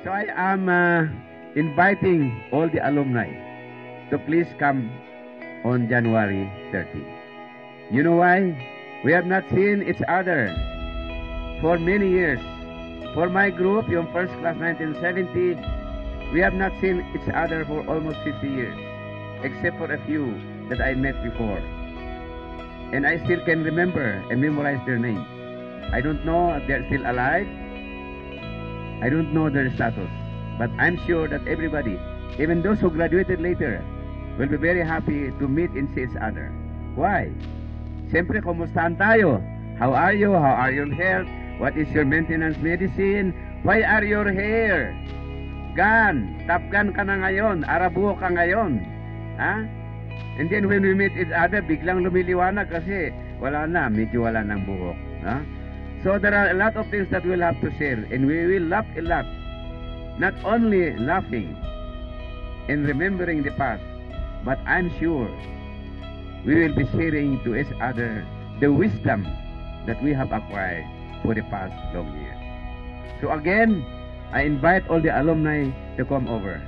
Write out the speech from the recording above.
So I am inviting all the alumni to please come on January 30. You know why? We have not seen each other for many years. For my group, yung first class 1970, we have not seen each other for almost 50 years, except for a few that I met before. And I still can remember and memorize their names. I don't know if they're still alive. I don't know their status. But I'm sure that everybody, even those who graduated later, will be very happy to meet and see each other. Why? Siyempre, kumustahan tayo? How are you? How are your health? What is your maintenance medicine? Why are your hair? Gan, top gun ka na ngayon, arabo ka ngayon. Ha? And then when we meet each other, biglang lumiliwanag kasi wala na, medyo wala ng buhok. Ha? So there are a lot of things that we'll have to share, and we will laugh a lot. Not only laughing and remembering the past, but I'm sure we will be sharing to each other the wisdom that we have acquired for the past long years. So again, I invite all the alumni to come over.